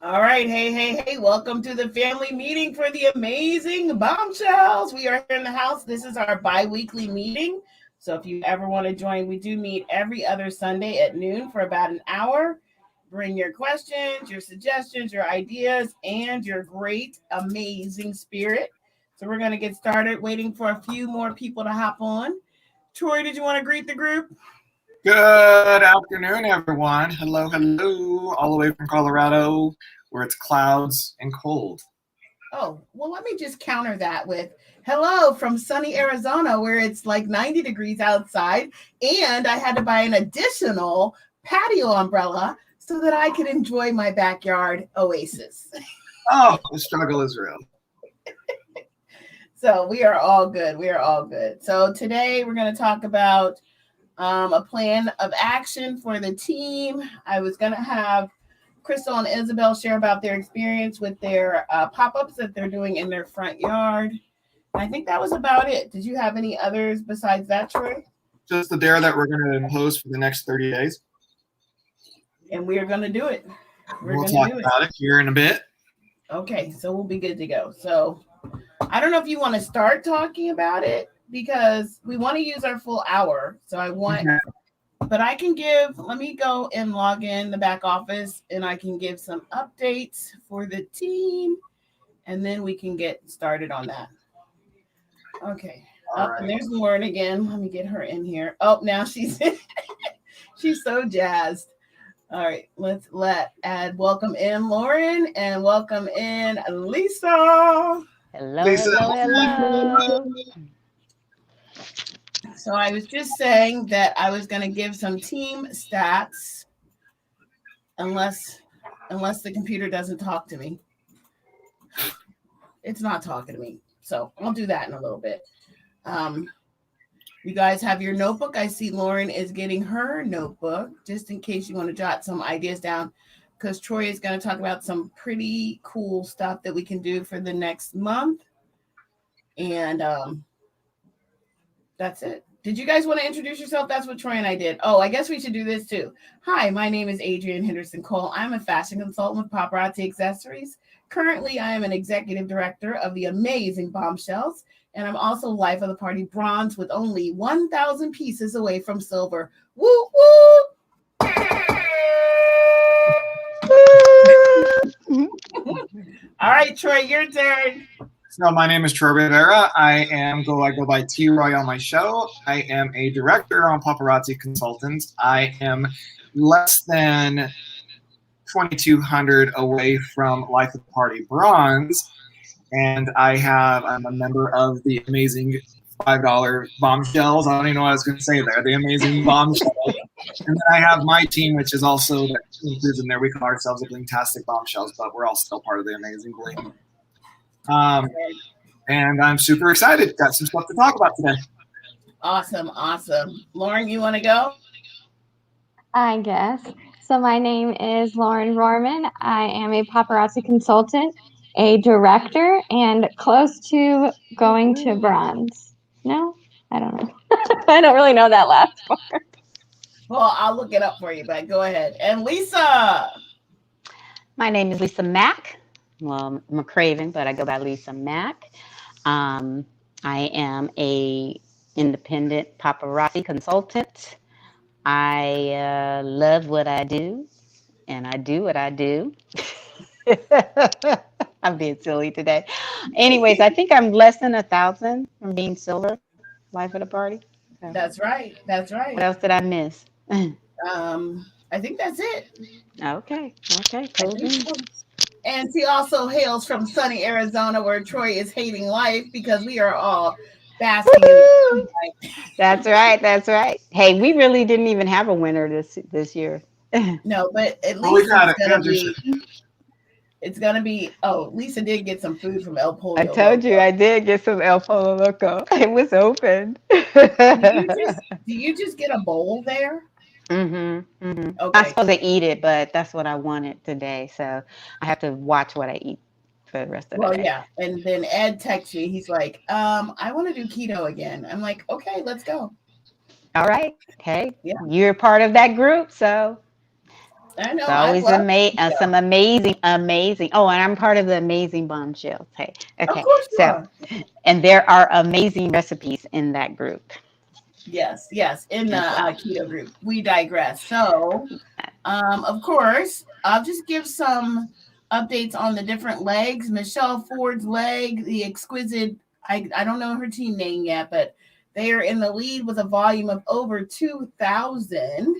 All right. Hey. Welcome to the family meeting for the amazing Bombshells. We are here in the house. This is our bi weekly meeting. So if you ever want to join, we do meet every other Sunday at noon for about an hour. Bring your questions, your suggestions, your ideas, and your great, amazing spirit. So we're going to get started, waiting for a few more people to hop on. Troy, did you want to greet the group? Good afternoon, everyone. Hello, all the way from Colorado, where it's clouds and cold. Oh, well, let me just counter that with hello from sunny Arizona, where it's like 90 degrees outside. And I had to buy an additional patio umbrella so that I could enjoy my backyard oasis. Oh, the struggle is real. So we are all good. We are all good. So today we're going to talk about a plan of action for the team. I was going to have Crystal and Isabel share about their experience with their pop-ups that they're doing in their front yard. I think that was about it. Did you have any others besides that, Troy? Just the dare that we're going to impose for the next 30 days. And we are going to do it. We'll talk about it here in a bit. Okay, so we'll be good to go. So I don't know if you want to start talking about it because we want to use our full hour. So I want, but I can let me go and log in the back office and I can give some updates for the team and then we can get started on that. Okay. Right. And there's Lauren again. Let me get her in here. Oh, now she's she's so jazzed. All right, let's welcome in Lauren and welcome in Lisa. Hello, Lisa. Hello. So I was just saying that I was going to give some team stats unless the computer doesn't talk to me. It's not talking to me. So I'll do that in a little bit. You guys have your notebook. I see Lauren is getting her notebook just in case you want to jot some ideas down because Troy is going to talk about some pretty cool stuff that we can do for the next month. And that's it. Did you guys want to introduce yourself? That's what Troy and I did. Oh, I guess we should do this too. Hi, my name is Adrienne Henderson Cole. I'm a fashion consultant with Paparazzi Accessories. Currently, I am an executive director of the AmAZing Bombshells, and I'm also life of the party bronze with only 1,000 pieces away from silver. Woo, woo! All right, Troy, your turn. So my name is Troy Rivera. I go by T-Roy on my show. I am a director on Paparazzi Consultants. I am less than 2,200 away from Life of the Party Bronze. And I'm a member of the amazing $5 Bombshells. I don't even know what I was going to say there. The amazing Bombshells. And then I have my team, which is also that includes in there. We call ourselves the Blingtastic Bombshells, but we're all still part of the amazing Bling. And I'm super excited. Got some stuff to talk about today. Awesome. Lauren, you want to go? I guess. So my name is Lauren Rorman. I am a paparazzi consultant, a director, and close to going to bronze. No, I don't know. I don't really know that last part. Well, I'll look it up for you, but go ahead. And Lisa. My name is Lisa Mack. Well, I'm a Craven, but I go by Lisa Mack. I am a independent paparazzi consultant. I love what I do, and I do what I do. I'm being silly today. Anyways, I think I'm less than 1,000 from being silver, life of the party. So, That's right. What else did I miss? I think that's it. Okay. Cool. And she also hails from sunny Arizona, where Troy is hating life because we are all basking in life. That's right. Hey, we really didn't even have a winner this year. No, but at least it's gonna be. Oh, Lisa did get some food from El Pollo. I told you I did get some El Pollo Loco. It was open. Do you just get a bowl there? Okay. I'm supposed to eat it, but that's what I wanted today, so I have to watch what I eat for the rest of the day. Well, yeah. And then Ed texts me. He's like, I want to do keto again. I'm like, okay, let's go. All right. Hey, You're part of that group, so I know. It's I always love some amazing. Oh, and I'm part of the Amazing Bombshells. Hey, Of okay. course you So, are. and there are amazing recipes in that group Yes, yes. In the as well. keto group, we digress. So, of course, I'll just give some updates on the different legs. Michelle Ford's leg, the exquisite. I don't know her team name yet, but they are in the lead with a volume of over 2,000.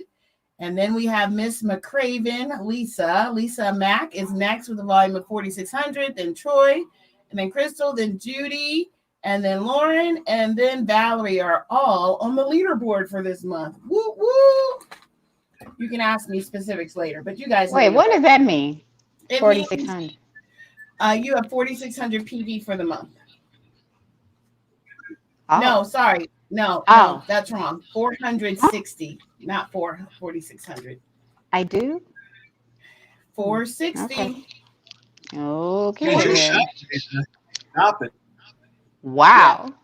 And then we have Miss McCraven, Lisa. Lisa Mack is next with a volume of 4,600. Then Troy, and then Crystal, then Judy, and then Lauren, and then Valerie are all on the leaderboard for this month. Woo woo! You can ask me specifics later, but you guys know Wait, what does that mean? it means 4,600. you have 4,600 PV for the month. Oh, No, sorry. No, oh, that's wrong. 460, not 4,600. I do. 460. Okay Hey, just then. stop it. Yeah. Wow.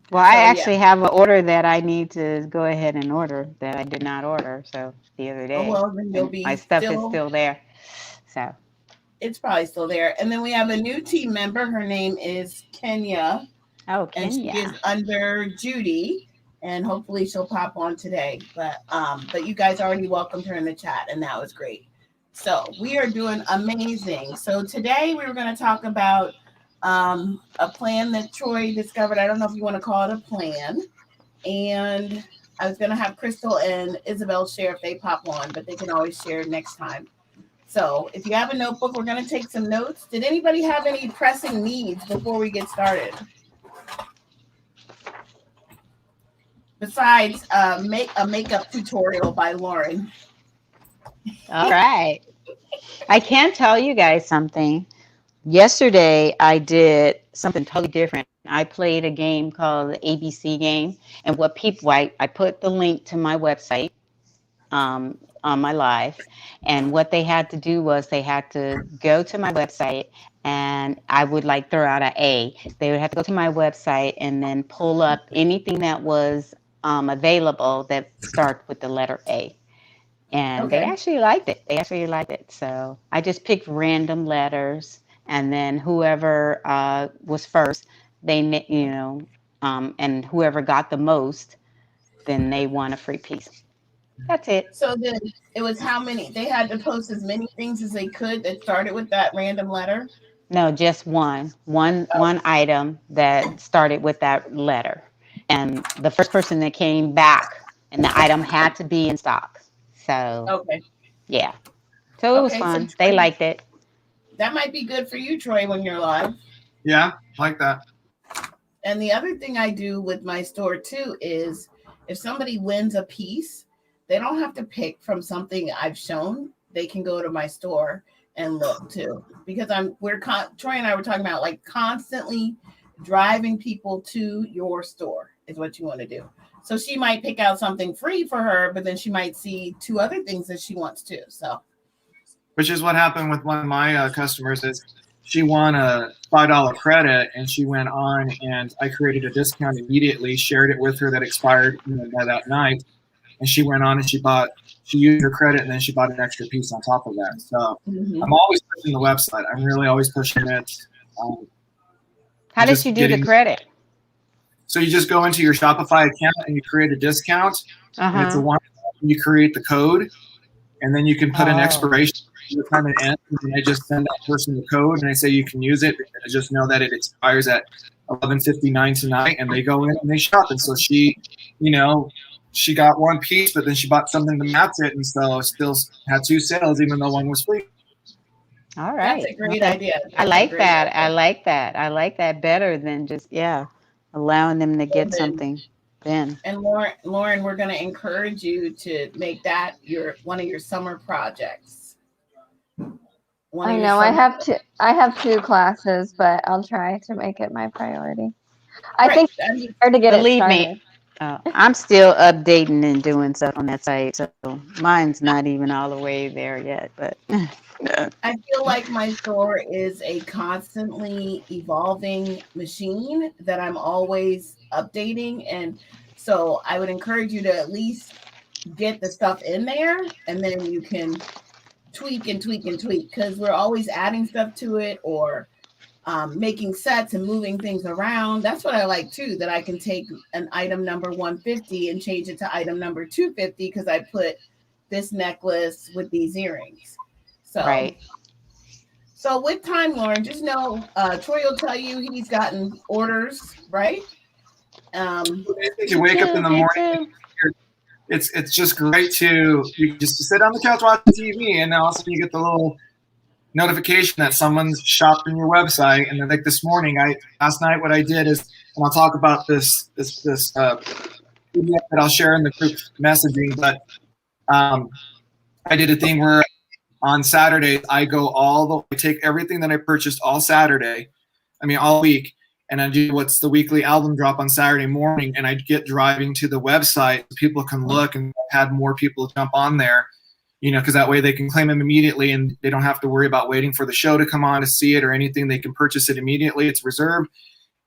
Well, I So yeah. actually have an order that I need to go ahead and order that I did not order. So the other Oh day, well, then you'll and my be stuff is still. still there. So It's probably still there. And then we have a new team member. Her name is Kenya, oh, and she is Kenya. under Judy. And hopefully she'll pop on today. But you guys already welcomed her in the chat, and that was great. So we are doing amazing. So today we were going to talk about a plan that Troy discovered. I don't know if you want to call it a plan. And I was going to have Crystal and Isabel share if they pop on, but they can always share next time. So if you have a notebook, we're going to take some notes. Did anybody have any pressing needs before we get started? Besides make a makeup tutorial by Lauren. All right. I can tell you guys something. Yesterday, I did something totally different. I played a game called the ABC game. And what people, I put the link to my website on my live. And what they had to do was they had to go to my website and I would like throw out an A. They would have to go to my website and then pull up anything that was available that starts with the letter A. And they Okay. actually liked it. They actually liked it. So I just picked random letters, and then whoever was first, and whoever got the most, then they won a free piece. That's it. So then it was how many? They had to post as many things as they could that started with that random letter. No, just one item that started with that letter, and the first person that came back, and the item had to be in stock. So Okay. yeah, so it was Okay. So fun. They Troy, liked it. that might be good for you, Troy, when you're live. Yeah, like that. And the other thing I do with my store too is if somebody wins a piece, they don't have to pick from something I've shown. They can go to my store and look too, because Troy and I were talking about like constantly driving people to your store is what you want to do. So she might pick out something free for her, but then she might see two other things that she wants too. So, Which is what happened with one of my customers. Is she won a $5 credit, and she went on, and I created a discount immediately, shared it with her that expired by that night, and she went on and she used her credit, and then she bought an extra piece on top of that. So I'm always pushing the website. I'm really always pushing it. How did you do the credit? So you just go into your Shopify account and you create a discount. And it's a one. You create the code, and then you can put an expiration the time it ends. And I just send that person the code, and I say you can use it. I just know that it expires at 11:59 tonight, and they go in and they shop. And so she got one piece, but then she bought something to match it, and so still had two sales, even though one was free. All right. That's a great idea. I like that. I like that. I like that better than just allowing them to get something. Then. And Lauren, we're going to encourage you to make that one of your summer projects. I know I have two classes, but I'll try to make it my priority. I think it's hard to get it started. Believe me, I'm still updating and doing stuff on that site, so mine's not even all the way there yet. But I feel like my store is a constantly evolving machine that I'm always updating, and so I would encourage you to at least get the stuff in there, and then you can tweak and tweak and tweak, because we're always adding stuff to it, or making sets and moving things around. That's what I like too, that I can take an item number 150 and change it to item number 250 because I put this necklace with these earrings. So, Right. So with time, Lauren, just know Troy will tell you he's gotten orders, right? You wake up in the morning. It's just great to you just sit on the couch watching TV, and then all of a sudden you get the little notification that someone's shopped on your website. And then like this morning, last night what I did is, and I'll talk about this PDF that I'll share in the group messaging, but I did a thing where on Saturday I take everything that I purchased all week, and I do what's the weekly album drop on Saturday morning, and I get driving to the website so people can look and have more people jump on there, because that way they can claim them immediately and they don't have to worry about waiting for the show to come on to see it or anything. They can purchase it immediately. It's reserved.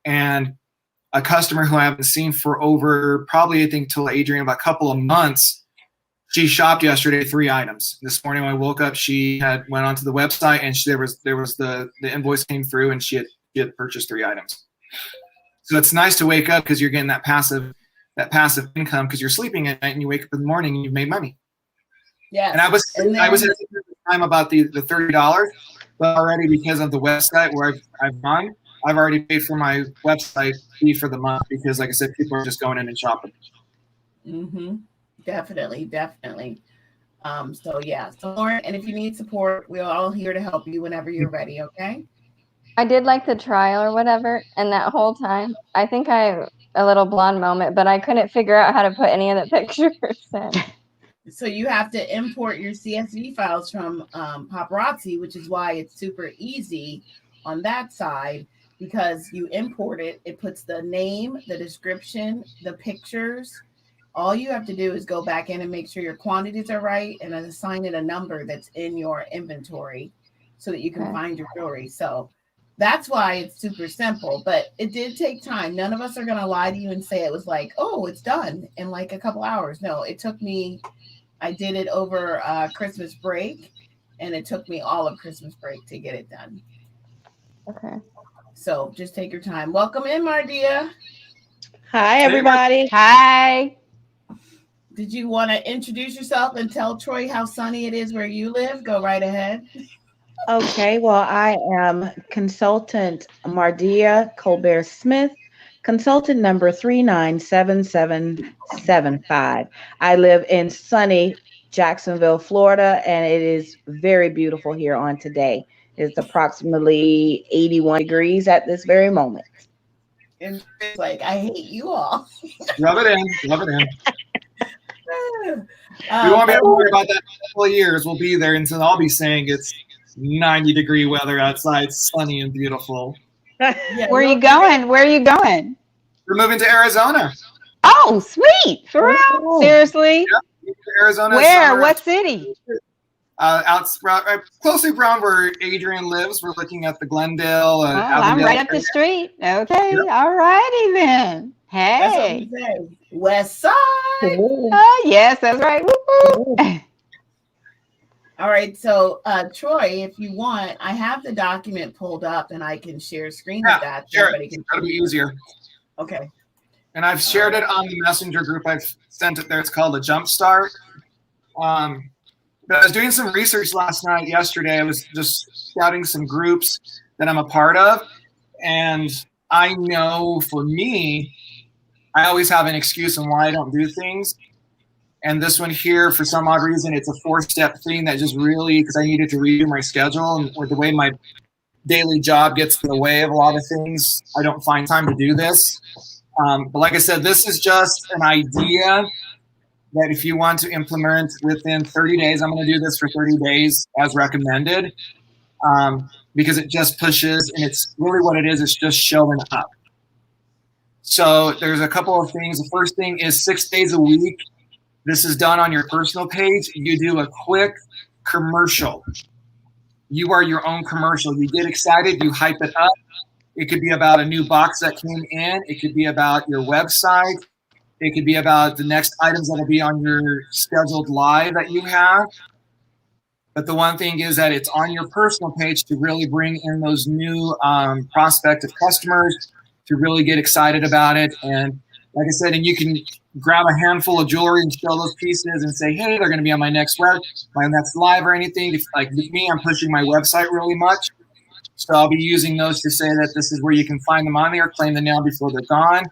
And a customer who I haven't seen for over probably, I think, till Adrian, about a couple of months, she shopped yesterday 3 items. This morning when I woke up, she went onto the website, and there was the invoice came through, and she had purchased 3 items. So it's nice to wake up because you're getting that passive income, because you're sleeping at night and you wake up in the morning and you've made money. Yeah. And I was hesitant at the time about the $30, but already because of the website where I've gone, I've already paid for my website fee for the month, because like I said, people are just going in and shopping. Mm-hmm. Definitely. So Lauren, and if you need support, we're all here to help you whenever you're ready. Okay. I did like the trial or whatever, and that whole time, I think I have a little blonde moment, but I couldn't figure out how to put any of the pictures in. So you have to import your CSV files from Paparazzi, which is why it's super easy on that side, because you import it. It puts the name, the description, the pictures. All you have to do is go back in and make sure your quantities are right, and then assign it a number that's in your inventory so that you can find your jewelry. So that's why it's super simple, but it did take time. None of us are going to lie to you and say it was like, oh, it's done in like a couple hours. No, it took me, I did it over Christmas break, and it took me all of Christmas break to get it done. Okay. So just take your time. Welcome in, Mardia. Hi, everybody. Hi. Did you want to introduce yourself and tell Troy how sunny it is where you live? Go right ahead. Okay, well, I am consultant Mardia Colbert Smith, consultant number 397775. I live in sunny Jacksonville, Florida, and it is very beautiful here on today. It's approximately 81 degrees at this very moment. And it's like, I hate you all. Rub it in. We won't be able to worry about that in a couple of years. We'll be there until I'll be saying it's 90-degree weather outside, sunny and beautiful. Yeah, Where are you going? We're moving to Arizona. Oh, sweet. For real? Seriously? Yeah, Arizona. Where? What city? Closely around where Adrian lives. We're looking at the Glendale. I'm right up the street. Okay. Yep. All righty then. Hey. That's what we say. West Side. Oh, yes, that's right. Woo-hoo. All right. So, Troy, if you want, I have the document pulled up and I can share screen with that. Sure. That'll be easier. Okay. And I've shared it on the messenger group. I've sent it there. It's called a Jumpstart. But I was doing some research yesterday. I was just scouting some groups that I'm a part of. And I know for me, I always have an excuse on why I don't do things. And this one here, for some odd reason, it's a 4-step thing that just really, because I needed to redo my schedule, and with the way my daily job gets in the way of a lot of things, I don't find time to do this. But like I said, this is just an idea that if you want to implement within 30 days, I'm going to do this for 30 days as recommended, because it just pushes, and it's really what it is. It's just showing up. So there's a couple of things. The first thing is 6 days a week. This is done on your personal page. You do a quick commercial. You are your own commercial. You get excited. You hype it up. It could be about a new box that came in. It could be about your website. It could be about the next items that will be on your scheduled live that you have. But the one thing is that it's on your personal page to really bring in those new prospective customers, to really get excited about it. And like I said, and you can grab a handful of jewelry and show those pieces and say, hey, they're going to be on my next live or anything. If, like with me, I'm pushing my website really much. So I'll be using those to say that this is where you can find them on there, claim them now before they're gone,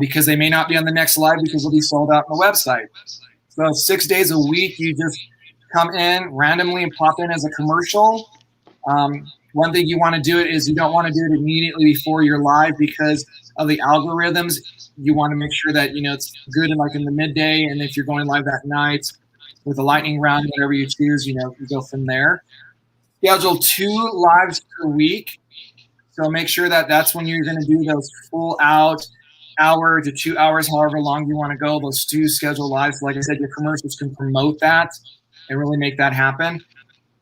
because they may not be on the next live because they'll be sold out on the website. So 6 days a week, you just come in randomly and pop in as a commercial. One thing you want to do it is you don't want to do it immediately before you're live because of the algorithms. You want to make sure that, you know, it's good in like in the midday, and if you're going live that night with a lightning round, whatever you choose, you know, you go from there. Schedule 2 lives per week. So make sure that that's when you're going to do those full out hour to 2 hours, however long you want to go, those 2 scheduled lives. Like I said, your commercials can promote that and really make that happen.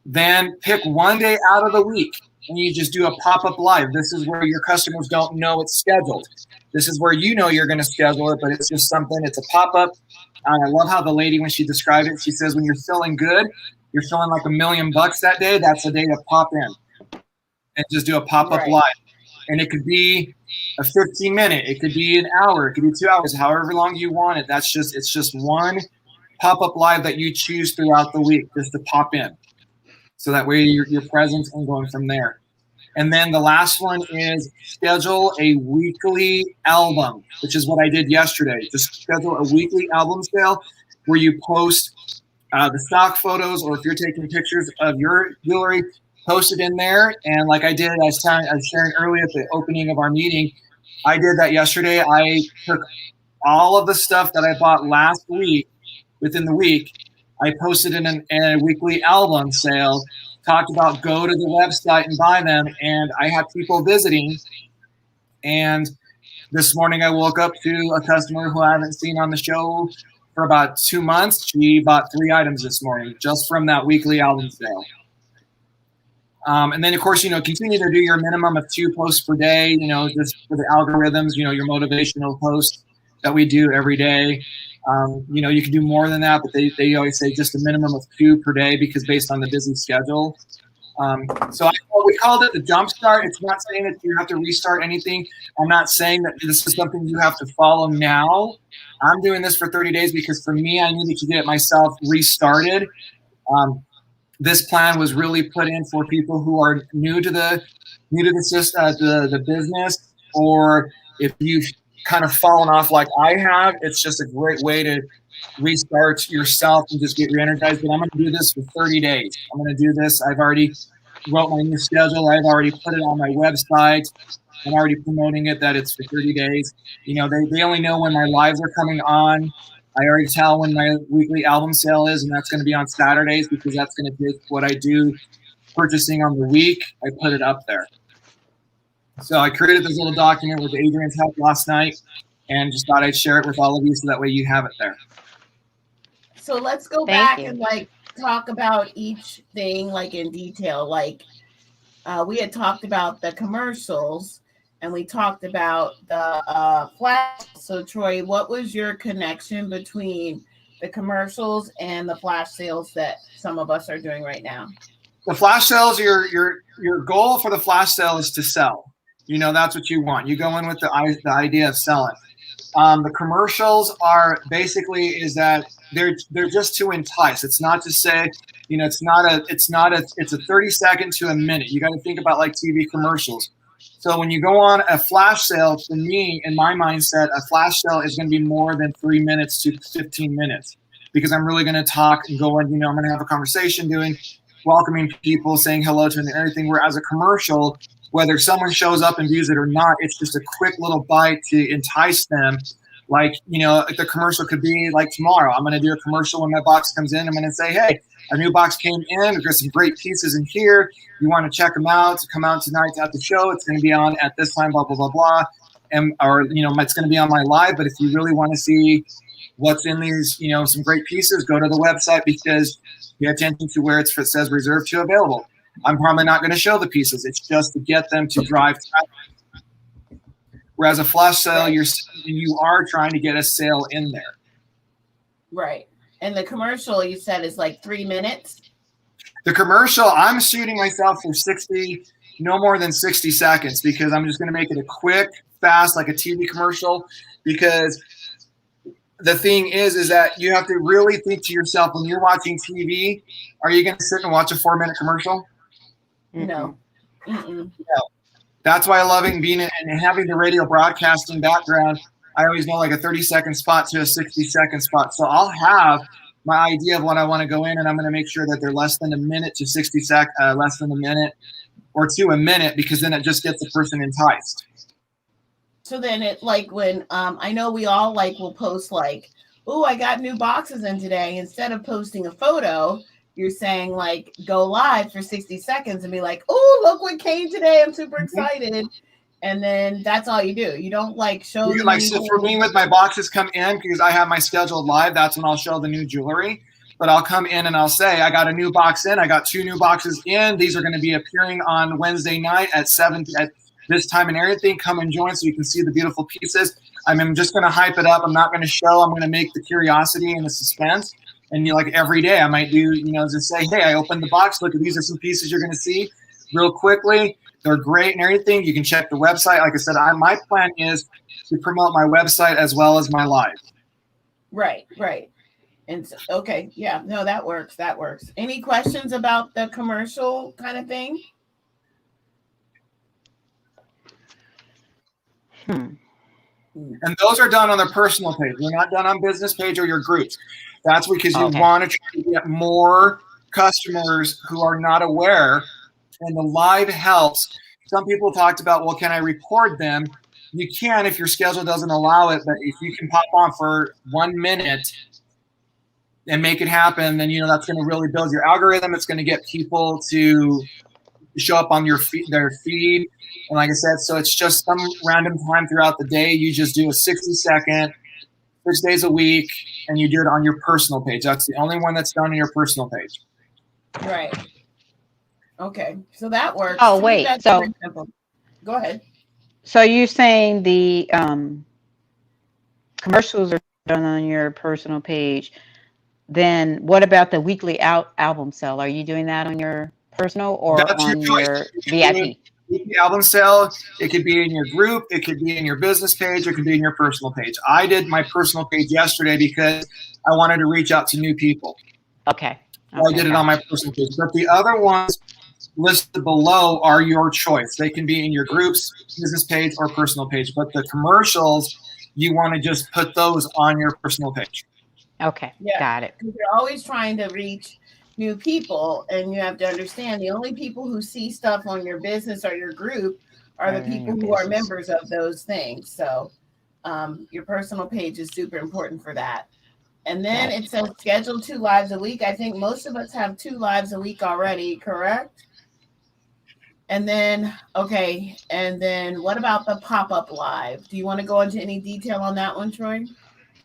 Then pick one day out of the week and you just do a pop-up live. This is where your customers don't know it's scheduled. This is where you know you're going to schedule it, but it's just something, it's a pop-up. I love how the lady, when she described it, she says when you're feeling good, you're feeling like $1 million that day, that's the day to pop in and just do a pop-up live. And it could be a 15-minute, it could be an hour, it could be 2 hours, however long you want it. It's just one pop-up live that you choose throughout the week just to pop in. So that way you're present and going from there. And then the last one is schedule a weekly album, which is what I did yesterday. Just schedule a weekly album sale where you post the stock photos, or if you're taking pictures of your jewelry, post it in there. And like I did, I was sharing earlier at the opening of our meeting, I did that yesterday. I took all of the stuff that I bought last week, within the week, I posted in a weekly album sale, talked about go to the website and buy them, and I had people visiting. And this morning I woke up to a customer who I haven't seen on the show for about 2 months. She bought 3 items this morning just from that weekly album sale. And then, of course, you know, continue to do your minimum of 2 posts per day, you know, just for the algorithms, you know, your motivational posts that we do every day. You know, you can do more than that, but they always say just a minimum of 2 per day because based on the busy schedule. So we called it the jump start. It's not saying that you have to restart anything. I'm not saying that this is something you have to follow now. I'm doing this for 30 days because for me, I needed to get myself restarted. This plan was really put in for people who are new to the business, or if you've kind of fallen off like I have, it's just a great way to restart yourself and just get re-energized. But I'm going to do this for 30 days. I'm going to do this. I've already wrote my new schedule. I've already put it on my website. I'm already promoting it that it's for 30 days. You know, they only know when my lives are coming on. I already tell when my weekly album sale is, and that's going to be on Saturdays because that's going to be what I do purchasing on the week. I put it up there. So I created this little document with Adrian's help last night and just thought I'd share it with all of you so that way you have it there. So let's go back and like talk about each thing like in detail. Like we had talked about the commercials and we talked about the flash. So Troy, what was your connection between the commercials and the flash sales that some of us are doing right now? The flash sales, your goal for the flash sale is to sell. You know, that's what you want. You go in with the idea of selling. The commercials are basically is that they're just to entice. It's not to say, you know, it's a 30 second to a minute. You got to think about like TV commercials. So when you go on a flash sale, for me, in my mindset, a flash sale is going to be more than 3 minutes to 15 minutes because I'm really going to talk and go and, you know, I'm going to have a conversation welcoming people, saying hello to them and everything. Whereas a commercial, whether someone shows up and views it or not, it's just a quick little bite to entice them. Like, you know, the commercial could be like tomorrow. I'm going to do a commercial when my box comes in. I'm going to say, hey, a new box came in. We've got some great pieces in here. You want to check them out. Come out tonight at the show. It's going to be on at this time, blah, blah, blah, blah. Or, you know, it's going to be on my live. But if you really want to see what's in these, you know, some great pieces, go to the website because pay attention to where it says reserved to available. I'm probably not going to show the pieces. It's just to get them to drive traffic. Whereas a flash sale, Right. you are trying to get a sale in there. Right. And the commercial you said is like 3 minutes. The commercial, I'm shooting myself for 60, no more than 60 seconds, because I'm just going to make it a quick, fast, like a TV commercial. Because the thing is that you have to really think to yourself when you're watching TV, are you going to sit and watch a 4-minute commercial? No. Mm-mm. That's why I love it and being and having the radio broadcasting background. I always know like a 30-second spot to a 60-second spot. So I'll have my idea of what I want to go in, and I'm going to make sure that they're less than a minute to 60 sec, less than a minute or two a minute, because then it just gets the person enticed. So then it like when I know we all like will post like, oh, I got new boxes in today. Instead of posting a photo, you're saying like go live for 60 seconds and be like, oh, look what came today. I'm super excited. And then that's all you do. You don't like show them like, so for me, with my boxes come in, because I have my scheduled live, that's when I'll show the new jewelry. But I'll come in and I'll say, I got a new box in. I got 2 new boxes in. These are going to be appearing on Wednesday night at 7 at this time and everything. Come and join so you can see the beautiful pieces. I'm just going to hype it up. I'm not going to show. I'm going to make the curiosity and the suspense. And like every day I might do, just say, hey, I opened the box. Look, these are some pieces you're going to see real quickly. They're great and everything. You can check the website. Like I said, my plan is to promote my website as well as my live. Right. And so, okay, yeah, no, that works. Any questions about the commercial kind of thing? And those are done on their personal page. They're not done on business page or your groups. That's because you want to try to get more customers who are not aware. And the live helps. Some people talked about, well, can I record them? You can if your schedule doesn't allow it. But if you can pop on for 1 minute and make it happen, then that's going to really build your algorithm. It's going to get people to show up on their feed. And like I said, so it's just some random time throughout the day. You just do a 60-second, 6 days a week, and you do it on your personal page. That's the only one that's done on your personal page. Right. Okay, so that works. Oh, wait. So go ahead. So you're saying the commercials are done on your personal page. Then what about the weekly album sale? Are you doing that on your personal or on your VIP? Weekly album sale, it could be in your group, it could be in your business page, it could be in your personal page. I did my personal page yesterday because I wanted to reach out to new people. Okay. So I did it on my personal page. But the other ones listed below are your choice. They can be in your groups, business page, or personal page. But the commercials, you want to just put those on your personal page. Okay, got it. You're always trying to reach new people, and you have to understand the only people who see stuff on your business or your group are the people who are members of those things. So your personal page is super important for that. And then it says schedule 2 lives a week. I think most of us have 2 lives a week already, correct? And then, and then what about the pop-up live? Do you want to go into any detail on that one, Troy?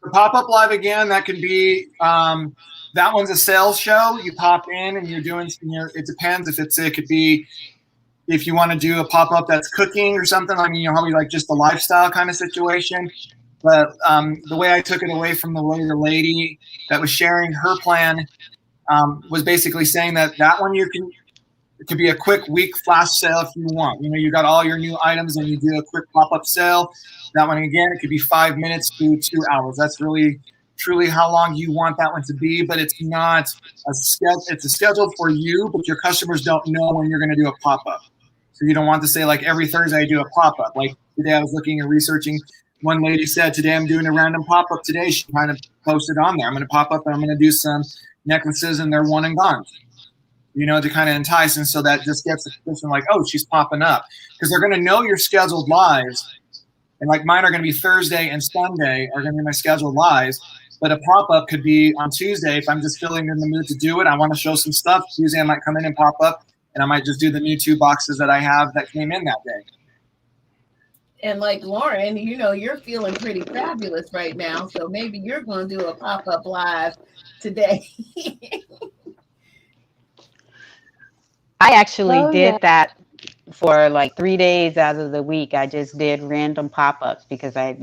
The pop-up live, again, that can be, that one's a sales show. You pop in and you're doing, it depends it could be, if you want to do a pop-up that's cooking or something, how we like just a lifestyle kind of situation. But the way I took it away from the lady that was sharing her plan was basically saying that one it could be a quick week flash sale if you want. You got all your new items and you do a quick pop-up sale. That one, again, it could be 5 minutes to 2 hours. That's really, truly how long you want that one to be. But it's not a schedule. It's a schedule for you, but your customers don't know when you're going to do a pop-up. So you don't want to say, like, every Thursday I do a pop-up. Like today I was looking and researching. One lady said, today I'm doing a random pop-up today. She kind of posted on there. I'm going to pop up and I'm going to do some necklaces and they're one and gone. To kind of entice. And so that just gets the person like, oh, she's popping up. Because they're going to know your scheduled lives. And like mine are going to be Thursday and Sunday are going to be my scheduled lives. But a pop-up could be on Tuesday. If I'm just feeling in the mood to do it, I want to show some stuff. Tuesday I might come in and pop up. And I might just do the new 2 boxes that I have that came in that day. And like Lauren, you're feeling pretty fabulous right now. So maybe you're going to do a pop-up live today. I actually did that for like 3 days out of the week, I just did random pop-ups because I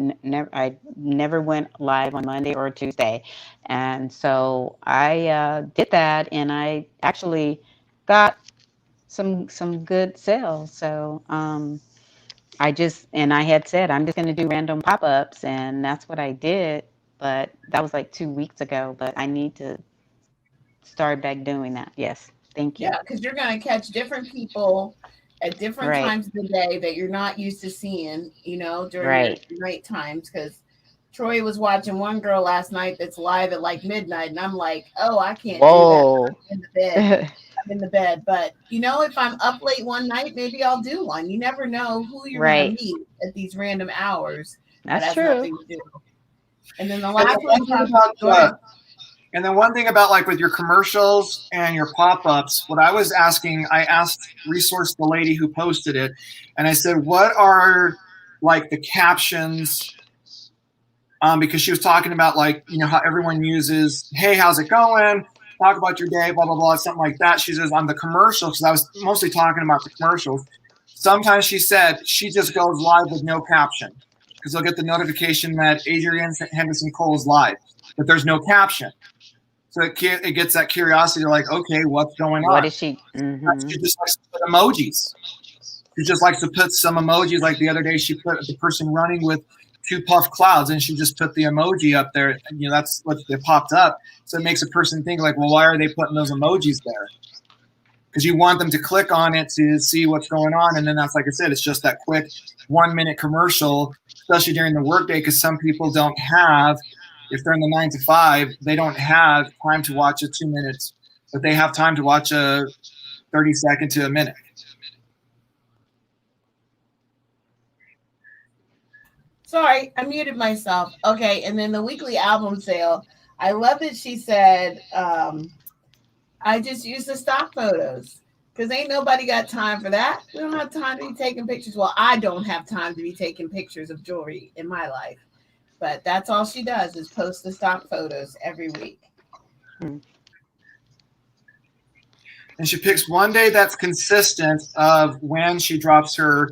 never went live on Monday or Tuesday. And so I did that, and I actually got some good sales. So I had said I'm just going to do random pop-ups, and that's what I did. But that was like 2 weeks ago. But I need to start back doing that. Yes, thank you. Yeah, because you're going to catch different people at different Right, times of the day that you're not used to seeing, during your right. night times. Because Troy was watching one girl last night that's live at like midnight, and I'm like, oh, I can't do that. Whoa. I'm in the bed. I'm in the bed. But if I'm up late one night, maybe I'll do one. You never know who you're going Right. to meet at these random hours. That That's has true. nothing to do. And then the And last then one thing one. Go ahead. and then one thing about like with your commercials and your pop-ups, what I was asking, I asked Resource the lady who posted it, and I said, what are like the captions? Because she was talking about like, how everyone uses, hey, how's it going? Talk about your day, blah, blah, blah, something like that. She says on the commercials, because I was mostly talking about the commercials. Sometimes she said she just goes live with no caption because they'll get the notification that Adrienne Henderson Cole is live, but there's no caption. So it gets that curiosity, like, okay, what's going What on? is she? She just likes to put emojis. She just likes to put some emojis. Like the other day, she put the person running with 2 puff clouds, and she just put the emoji up there. That's what it popped up. So it makes a person think like, well, why are they putting those emojis there? Because you want them to click on it to see what's going on. And then that's, like I said, it's just that quick 1-minute commercial, especially during the workday, because some people don't have, if they're in the 9 to 5, they don't have time to watch a 2 minutes, but they have time to watch a 30-second to a minute. Sorry, I muted myself. Okay, and then the weekly album sale. I love that she said, I just use the stock photos because ain't nobody got time for that. We don't have time to be taking pictures. Well, I don't have time to be taking pictures of jewelry in my life, but that's all she does is post the stock photos every week. And she picks one day that's consistent of when she drops her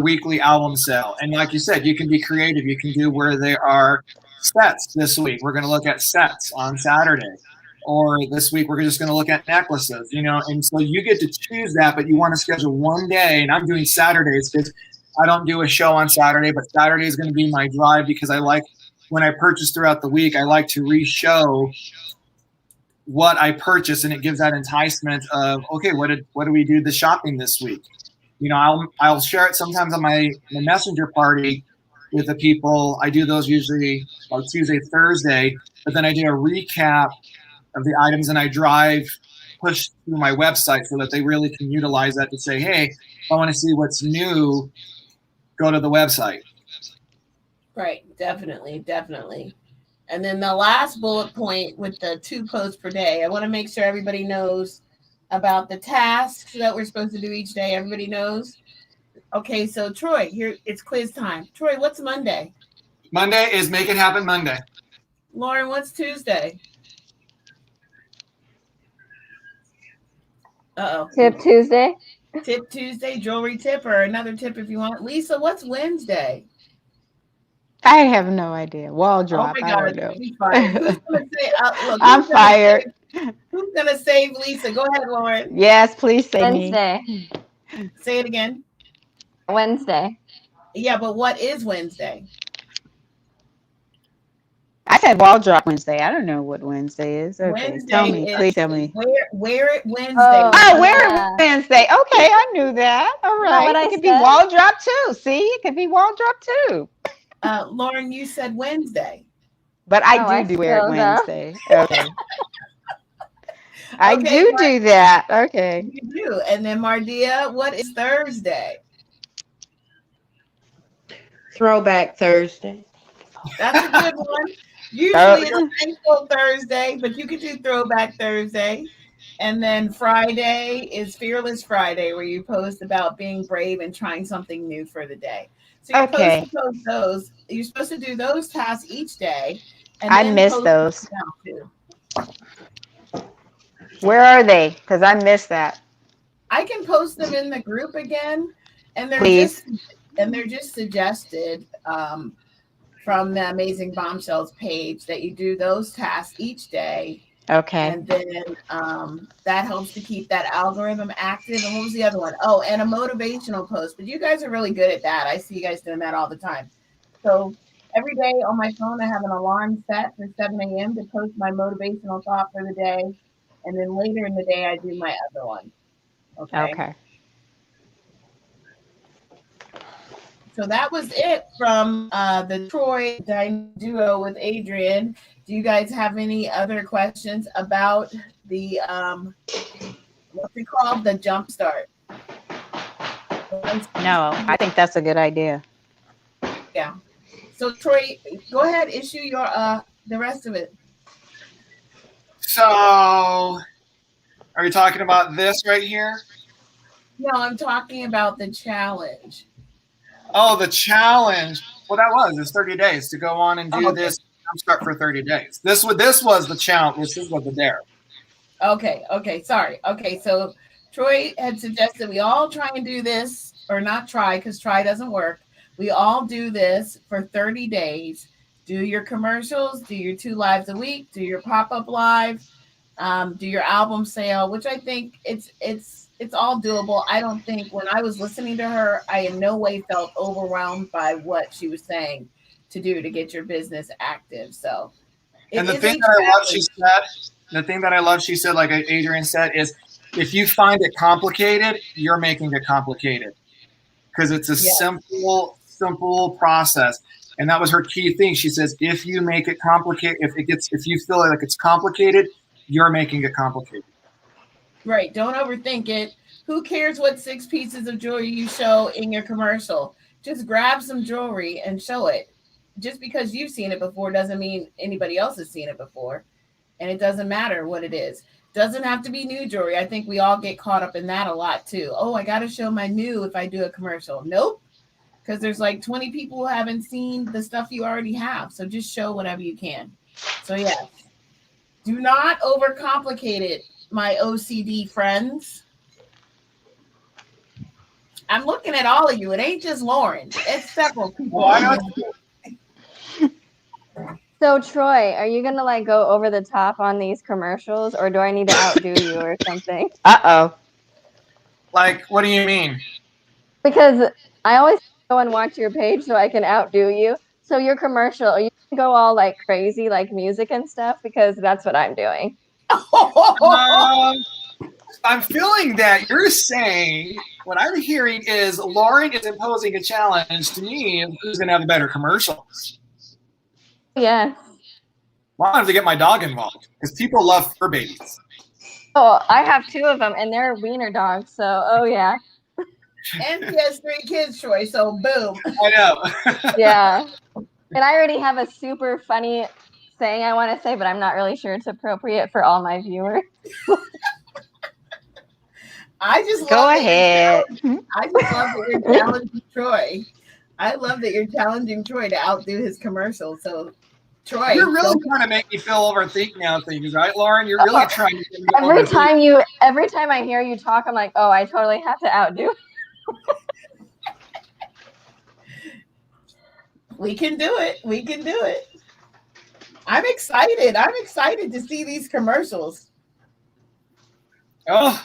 weekly album sale. And like you said, you can be creative. You can do where there are sets this week. We're going to look at sets on Saturday. Or this week, we're just going to look at necklaces, and so you get to choose that, but you want to schedule one day. And I'm doing Saturdays because I don't do a show on Saturday, but Saturday is going to be my drive because I like, when I purchase throughout the week, I like to re-show what I purchase, and it gives that enticement of, okay, what do we do the shopping this week? I'll share it sometimes on my messenger party with the people. I do those usually on Tuesday, Thursday, but then I do a recap of the items, and I push through my website so that they really can utilize that to say, hey, if I want to see what's new, go to the website. Right, definitely. And then the last bullet point with the 2 posts per day, I want to make sure everybody knows about the tasks that we're supposed to do each day. Everybody knows. Okay, so Troy, here it's quiz time. Troy, what's Monday? Monday is Make It Happen Monday. Lauren, what's Tuesday? Uh-oh. Tip Tuesday. Tip Tuesday, jewelry tip, or another tip if you want. Lisa, what's Wednesday? I have no idea. Wall drop. Oh my I God, don't know. she's fired. Who's gonna say? Look, I'm fired. Who's gonna save Lisa? Go ahead, Lauren. Yes, please say Wednesday. me. Say it again. Wednesday. Yeah, but what is Wednesday? I said wall drop Wednesday. I don't know what Wednesday is. Okay, Wednesday tell me. is Please tell me. Wear it Wednesday. Oh, wear yeah. it Wednesday. Okay, I knew that. All Is that what right. I It could be said? wall drop too. See, it could be wall drop too. Lauren, you said Wednesday. But I I do wear it still know. Wednesday. Okay. I Okay, do that. Okay. You do. And then Mardia, what is Thursday? Throwback Thursday. That's a good one. Usually it's Thankful Thursday, but you could do Throwback Thursday. And then Friday is Fearless Friday, where you post about being brave and trying something new for the day. So you're supposed to post those. You're supposed to do those tasks each day. And I then missed post those. Where are they? Because I missed that. I can post them in the group again, and Please. they're just suggested from the AmAZing Bombshells page that you do those tasks each day. Okay. And then that helps to keep that algorithm active. And what was the other one? Oh, and a motivational post. But you guys are really good at that. I see you guys doing that all the time. So every day on my phone, I have an alarm set for 7 a.m. to post my motivational thought for the day. And then later in the day, I do my other one. Okay. So that was it from the Troy duo with Adrian. Do you guys have any other questions about the what's it called? The jump start? No, I think that's a good idea. Yeah. So Troy, go ahead, issue your the rest of it. So, are you talking about this right here? No, I'm talking about the challenge. Oh, the challenge. Well, that was it's 30 days to go on and do this jumpstart for 30 days. This was the challenge. This was the dare. Okay, sorry. Okay, so Troy had suggested we all try and do this, or not try, because try doesn't work. We all do this for 30 days. Do your commercials, do your 2 lives a week, do your pop-up live, do your album sale, which I think it's all doable. I don't think when I was listening to her, I in no way felt overwhelmed by what she was saying to do to get your business active. So, and the thing that I love she said, like Adrian said, is if you find it complicated, you're making it complicated because it's a simple process. And that was her key thing. She says, if you make it complicated, if you feel like it's complicated, you're making it complicated. Right. Don't overthink it. Who cares what 6 pieces of jewelry you show in your commercial? Just grab some jewelry and show it. Just because you've seen it before doesn't mean anybody else has seen it before. And it doesn't matter what it is. Doesn't have to be new jewelry. I think we all get caught up in that a lot too. Oh, I got to show my new if I do a commercial. Nope. Because there's like 20 people who haven't seen the stuff you already have. So just show whatever you can. So yes, do not overcomplicate it, my OCD friends. I'm looking at all of you. It ain't just Lauren. It's several people. So Troy, are you gonna like go over the top on these commercials, or do I need to outdo you or something? Uh-oh. Like, what do you mean? Because I always go and watch your page so I can outdo you. So your commercial, are you gonna go all like crazy, like music and stuff? Because that's what I'm doing. I'm feeling that you're saying what I'm hearing is Lauren is imposing a challenge to me of who's going to have a better commercial. Yeah. Well, I have to get my dog involved because people love fur babies. Oh, I have 2 of them, and they're wiener dogs. So, oh yeah. And he has 3 kids, Troy. So boom. I know. Yeah. And I already have a super funny saying I want to say, but I'm not really sure it's appropriate for all my viewers. I just go ahead. I just love that you're challenging Troy. I love that you're challenging Troy to outdo his commercial. So, Troy, you're really trying to make me feel overthink now things, right, Lauren? You're really trying to get me every time I hear you talk, I'm like, oh, I totally have to outdo. We can do it. We can do it. I'm excited. I'm excited to see these commercials. Oh.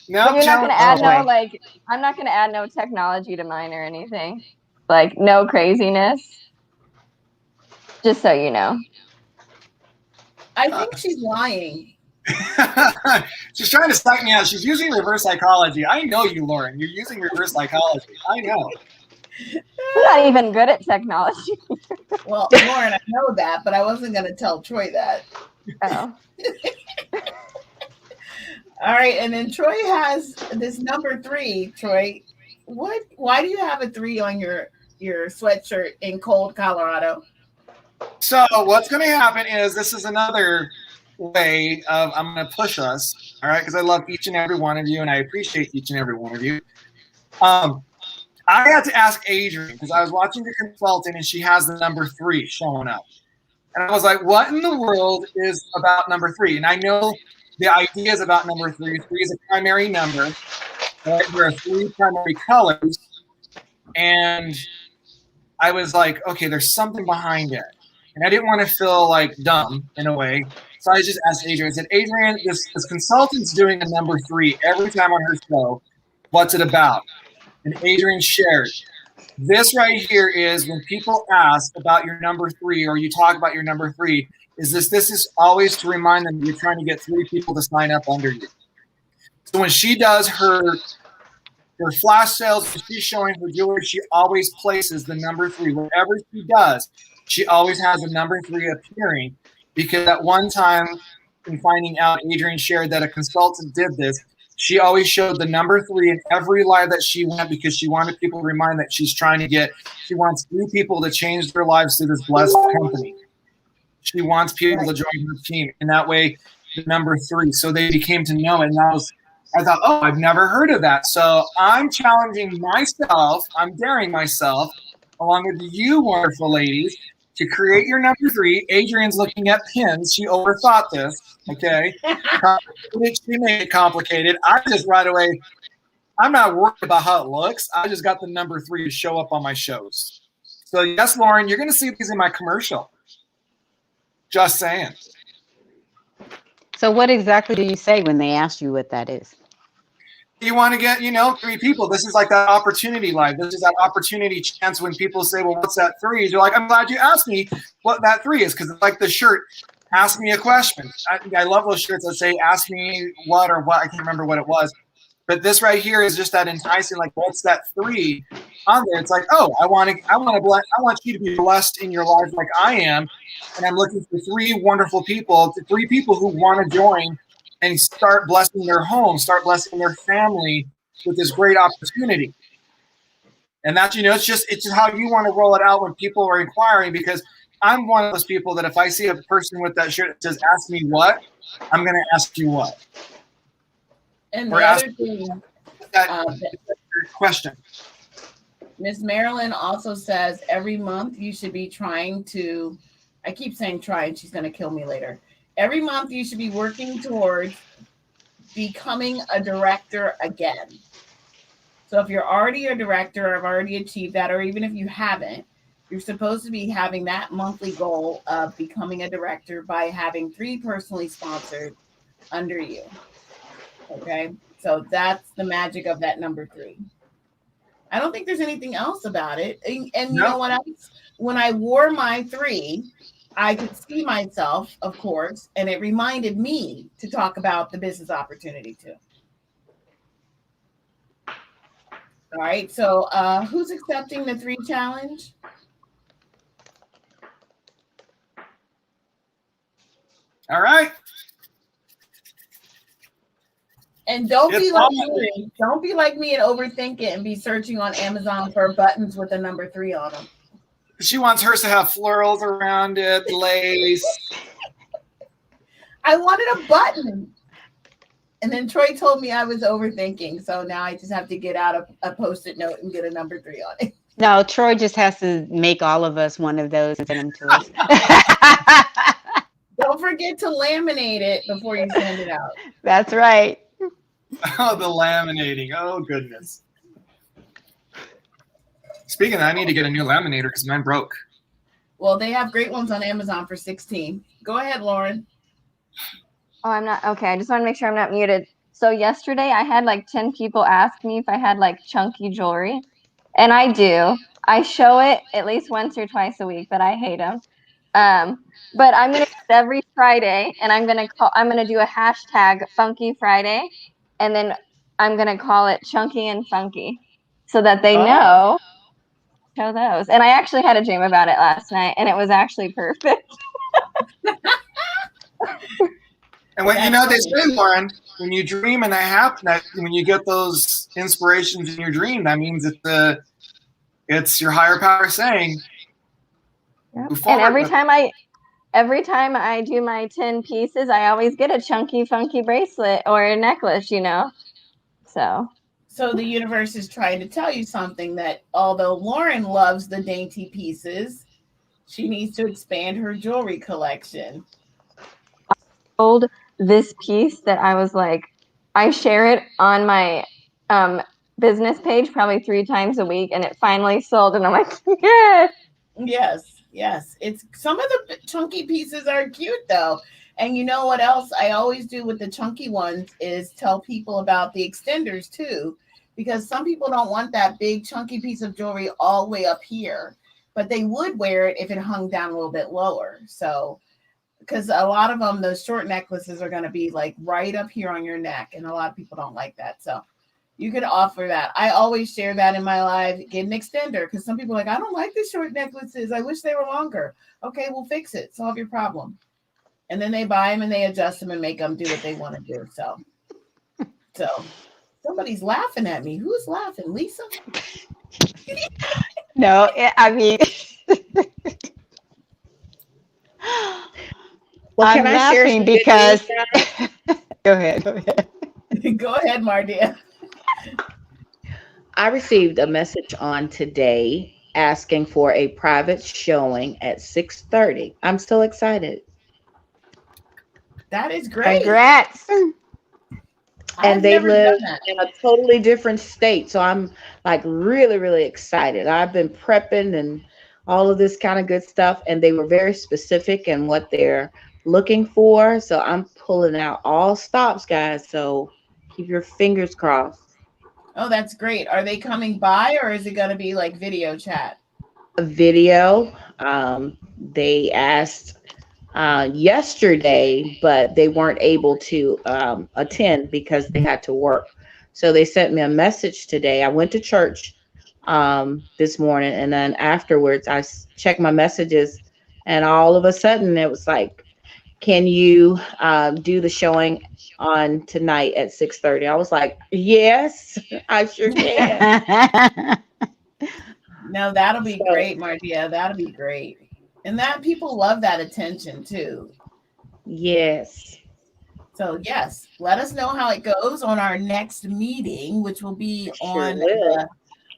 No, but you're not gonna add I'm not gonna add no technology to mine or anything. Like no craziness. Just so you know. I think she's lying. She's trying to psych me out. She's using reverse psychology. I know you, Lauren. You're using reverse psychology. I know. I'm not even good at technology. Well, Lauren, I know that, but I wasn't gonna tell Troy that. Oh. All right, and then Troy has this number 3. Troy, why do you have a 3 on your sweatshirt in cold Colorado? So what's going to happen is this is another way of I'm going to push us, all right? Because I love each and every one of you, and I appreciate each and every one of you. I had to ask Adrian because I was watching the consultant, and she has the number 3 showing up, and I was like, "What in the world is about number 3?" And I know. The idea is about number 3. 3 is a primary number. Right? There are 3 primary colors, and I was like, okay, there's something behind it. And I didn't want to feel like dumb in a way. So I just asked Adrian, I said, Adrian, this consultant's doing a number 3 every time on her show. What's it about? And Adrian shared, this right here is when people ask about your number 3 or you talk about your number 3, this is always to remind them you're trying to get 3 people to sign up under you. So when she does her flash sales, when she's showing her jewelry, she always places the number 3. Whatever she does, she always has a number 3 appearing, because at one time in finding out, Adrian shared that a consultant did this. She always showed the number 3 in every live that she went, because she wanted people to remind that she wants 3 people to change their lives through this blessed company. She wants people to join her team. And that way, the number 3. So they became to know it. And I thought, oh, I've never heard of that. So I'm challenging myself. I'm daring myself, along with you wonderful ladies, to create your number 3. Adrian's looking at pins. She overthought this. Okay. She made it complicated. I just right away, I'm not worried about how it looks. I just got the number 3 to show up on my shows. So yes, Lauren, you're going to see these in my commercial. Just saying. So what exactly do you say when they ask you what that is? You want to get, 3 people. This is like that opportunity live. This is that opportunity chance when people say, well, what's that 3? You're like, I'm glad you asked me what that 3 is, because it's like the shirt, ask me a question. I love those shirts that say, ask me what or what. I can't remember what it was. But this right here is just that enticing, like, what's that 3 on there? It's like, oh, I want you to be blessed in your life like I am. And I'm looking for 3 wonderful people, 3 people who want to join and start blessing their home, start blessing their family with this great opportunity. And that's, it's just how you want to roll it out when people are inquiring, because I'm one of those people that if I see a person with that shirt that says, ask me what, I'm going to ask you what. And the other thing, question. Miss Marilyn also says every month you should be trying to, I keep saying try and she's going to kill me later. Every month you should be working towards becoming a director again. So if you're already a director or have already achieved that, or even if you haven't, you're supposed to be having that monthly goal of becoming a director by having 3 personally sponsored under you. Okay, so that's the magic of that number 3. I don't think there's anything else about it. And you know what else? When I wore my 3, I could see myself, of course, and it reminded me to talk about the business opportunity too. All right, so who's accepting the 3 challenge? All right. And don't be like me. Don't be like me and overthink it and be searching on Amazon for buttons with a number 3 on them. She wants hers to have florals around it, lace. I wanted a button. And then Troy told me I was overthinking. So now I just have to get out a Post-it note and get a number 3 on it. No, Troy just has to make all of us one of those and send them to us. Don't forget to laminate it before you send it out. That's right. Oh, the laminating. Oh, goodness. Speaking of that, I need to get a new laminator because mine broke. Well, they have great ones on Amazon for $16. Go ahead, Lauren. Oh, I'm not. Okay, I just want to make sure I'm not muted. So yesterday I had like 10 people ask me if I had like chunky jewelry. And I do. I show it at least once or twice a week, but I hate them. But I'm going to every Friday, and I'm going to do a hashtag Funky Friday. And then I'm going to call it Chunky and Funky so that they know. Show those. And I actually had a dream about it last night, and it was actually perfect. And when they say, Lauren, when you dream and that happens, when you get those inspirations in your dream, that means it's your higher power saying. Yep. And every time I do my 10 pieces, I always get a chunky, funky bracelet or a necklace, So the universe is trying to tell you something, that although Lauren loves the dainty pieces, she needs to expand her jewelry collection. I sold this piece that I was like, I share it on my business page probably 3 times a week, and it finally sold. And I'm like, yes. Yes. It's some of the chunky pieces are cute though. And you know what else I always do with the chunky ones is tell people about the extenders too, because some people don't want that big chunky piece of jewelry all the way up here, but they would wear it if it hung down a little bit lower. So, because a lot of them, those short necklaces are going to be like right up here on your neck, and a lot of people don't like that. So you could offer that. I always share that in my live. Get an extender, because some people are like, I don't like the short necklaces. I wish they were longer. Okay, we'll fix it. Solve your problem. And then they buy them and they adjust them and make them do what they want to do. So somebody's laughing at me. Who's laughing? Lisa? No, I mean, Well, I'm can I share laughing some good because. news, guys? Go ahead. Go ahead, Mardia. I received a message on today asking for a private showing at 6:30. I'm so excited. That is great. Congrats. And I've they never live done that. in a totally different state. So I'm like really, really excited. I've been prepping and all of this kind of good stuff. And they were very specific in what they're looking for. So I'm pulling out all stops, guys. So keep your fingers crossed. Oh, that's great. Are they coming by, or is it going to be like video chat? A video. They asked yesterday, but they weren't able to attend because they had to work. So they sent me a message today. I went to church this morning, and then afterwards I checked my messages, and all of a sudden it was like, "Can you do the showing on tonight at 6:30?" I was like, "Yes, I sure can." No, that'll be So great, Mardia. That'll be great. And that people love that attention too. yes, So yes, let us know how it goes on our next meeting, which will be sure on will.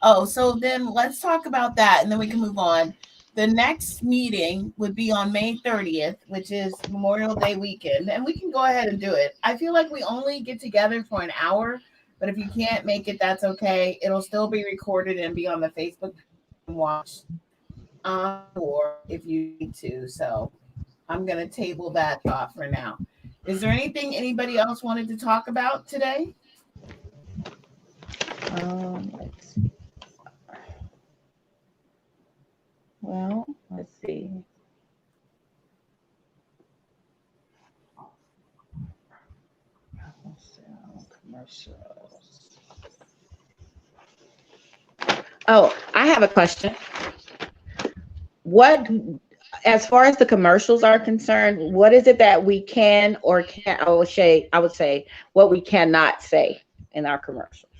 the so then let's talk about that and then we can move on. The next meeting would be on May 30th, which is Memorial Day weekend, and we can go ahead and do it. I feel like we only get together for an hour, but if you can't make it, that's okay. It'll still be recorded and be on the Facebook and watch or if you need to. So I'm going to table that thought for now. Is there anything anybody else wanted to talk about today? Let's see. Well, let's see. Commercials. Oh, I have a question. What, as far as the commercials are concerned, what is it that we can or can't? I would say what we cannot say in our commercials.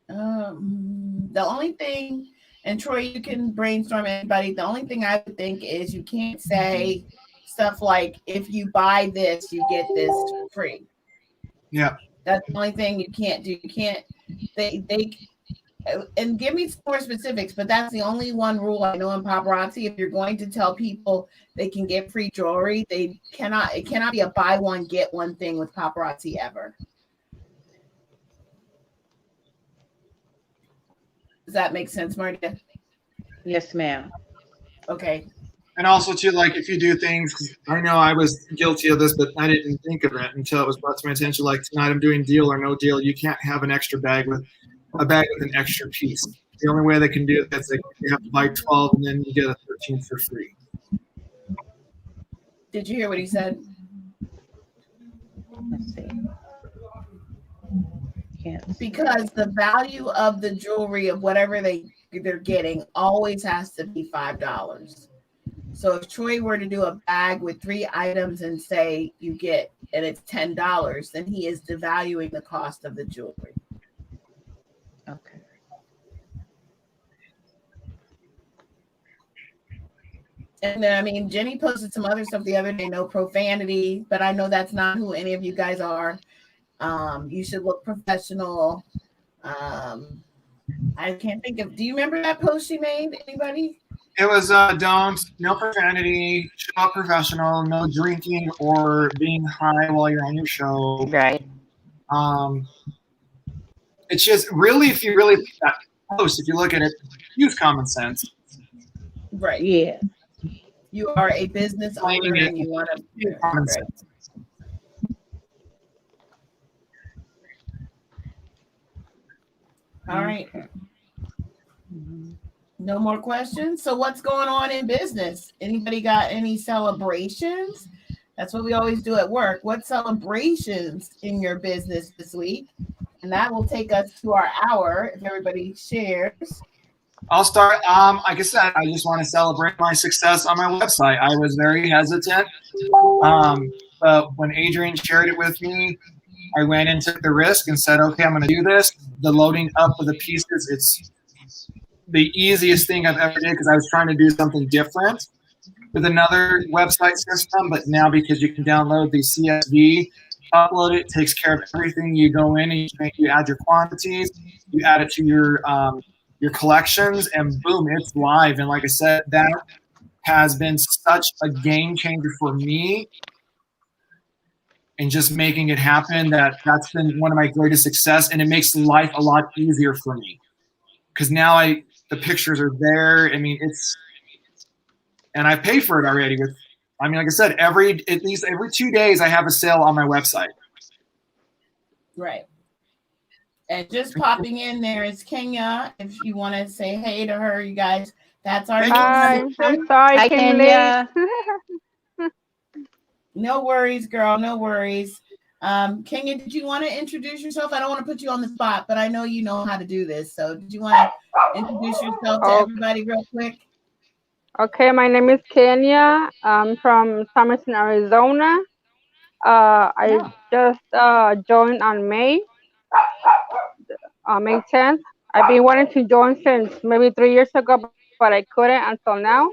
The only thing, and Troy, you can brainstorm anybody. The only thing I would think is you can't say stuff like, if you buy this, you get this free. Yeah. That's the only thing you can't do. You can't, they, and give me some more specifics, but that's the only one rule I know in paparazzi. If you're going to tell people they can get free jewelry, it cannot be a buy one, get one thing with paparazzi ever. Does that make sense, Marta? Yes, ma'am. Okay. And also, too, like if you do things, 'cause I know I was guilty of this, but I didn't think of it until it was brought to my attention. Like tonight, I'm doing deal or no deal. You can't have an extra bag with an extra piece. The only way they can do it is they have to buy 12 and then you get a 13 for free. Did you hear what he said? Let's see. Because the value of the jewelry of whatever they're getting always has to be $5. So if Troy were to do a bag with 3 items and say you get, and it's $10, then he is devaluing the cost of the jewelry. Okay. And then, I mean, Jenny posted some other stuff the other day, no profanity, but I know that's not who any of you guys are. You should look professional. I can't think of, do you remember that post she made? Anybody? It was no profanity, show up professional, no drinking or being high while you're on your show. Right. It's just really, if you really think that close, if you look at it, use common sense. Right. Yeah. You are a business owner and you want to use common right. sense. All right. No more questions. So what's going on in business? Anybody got any celebrations? That's what we always do at work. What celebrations in your business this week? And that will take us to our hour if everybody shares. I'll start. Like I said, I just want to celebrate my success on my website. I was very hesitant, but when Adrian shared it with me, I went and took the risk and said, okay, I'm going to do this. The loading up of the pieces, it's the easiest thing I've ever did because I was trying to do something different with another website system, but now because you can download the CSV, upload it, takes care of everything. You go in and you add your quantities, you add it to your collections, and boom, it's live. And like I said, that has been such a game changer for me and just making it happen. That's been one of my greatest success, and it makes life a lot easier for me because now the pictures are there. I mean, and I pay for it already. Like I said, at least every 2 days I have a sale on my website. Right. And just popping in there is Kenya. If you want to say hey to her, you guys, that's our Hi, I'm sorry, Hi, came Kenya. late. No worries, girl. No worries. Kenya, did you want to introduce yourself? I don't want to put you on the spot, but I know you know how to do this. So did you want to introduce yourself to everybody real quick? Okay, my name is Kenya. I'm from Thomaston, Arizona. I just joined on May 10th. I've been wanting to join since maybe 3 years ago, but I couldn't until now.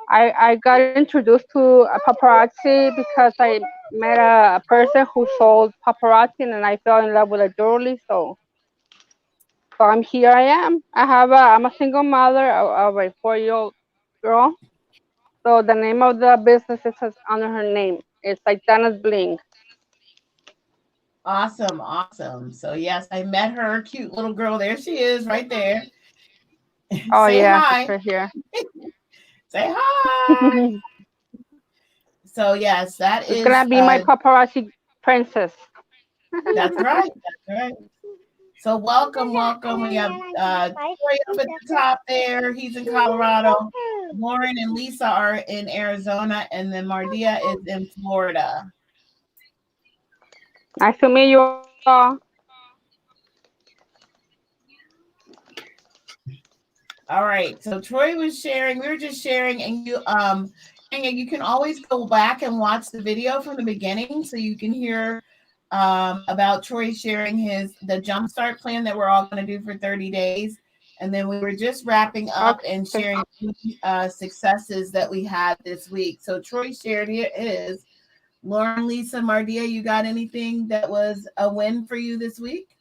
I got introduced to a paparazzi because I met a person who sold paparazzi, and I fell in love with it thoroughly. So I'm here. I am. I'm a single mother of a 4-year-old girl. So the name of the business is under her name. It's like Dana's Bling. Awesome, awesome. So yes, I met her, cute little girl. There she is, right there. Oh Say yeah, hi. right here. Say hi. So yes, that It's is gonna be my paparazzi princess. That's right. That's right. So welcome. We have Troy up at the top there. He's in Colorado. Lauren and Lisa are in Arizona, and then Mardia is in Florida. Nice to meet you all. All right. So Troy was sharing. We were just sharing, and you can always go back and watch the video from the beginning, so you can hear about Troy sharing the jumpstart plan that we're all going to do for 30 days. And then we were just wrapping up and sharing successes that we had this week. So Troy shared his. Lauren, Lisa, Mardia, you got anything that was a win for you this week?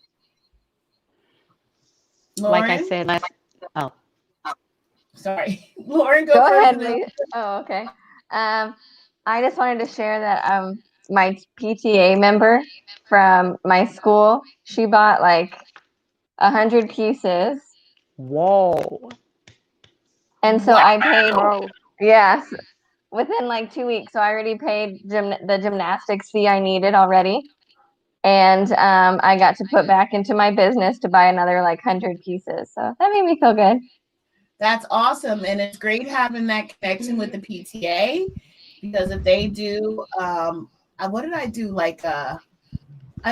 Lauren? Like I said Sorry. Lauren, Go first. ahead, Lisa. Oh, okay. I just wanted to share that my PTA member from my school, she bought like 100 pieces. Whoa. And so I paid, Wow. yes, within like 2 weeks. So I already paid the gymnastics fee I needed already. And I got to put back into my business to buy another like 100 pieces. So that made me feel good. That's awesome. And it's great having that connection with the PTA because if they do, what did I do? Like, I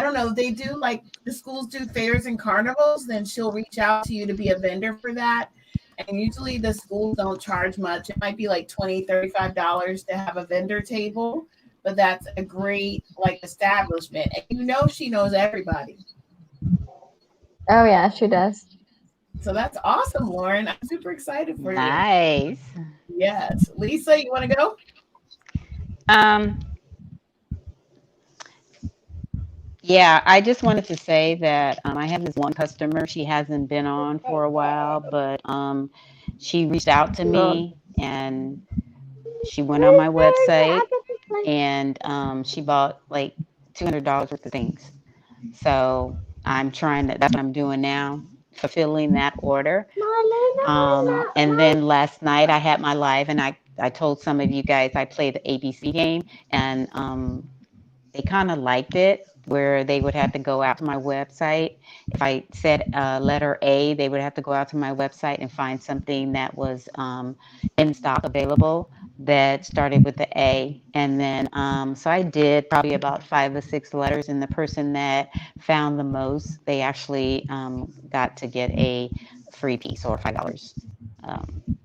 don't know, they do like the schools do fairs and carnivals, then she'll reach out to you to be a vendor for that. And usually the schools don't charge much. It might be like $20, $35 to have a vendor table, but that's a great like establishment. And she knows everybody. Oh yeah, she does. So that's awesome, Lauren. I'm super excited for you. Nice. Yes. Lisa, you want to go? Yeah, I just wanted to say that I have this one customer. She hasn't been on for a while, but she reached out to me and she went on my website and she bought like $200 worth of things. So that's what I'm doing now, fulfilling that order. And then last night I had my live, and I told some of you guys I played the ABC game, and they kind of liked it, where they would have to go out to my website. If I said letter A, they would have to go out to my website and find something that was in stock available that started with the A. And then, so I did probably about 5 or 6 letters, and the person that found the most, they actually got to get a free piece, or $5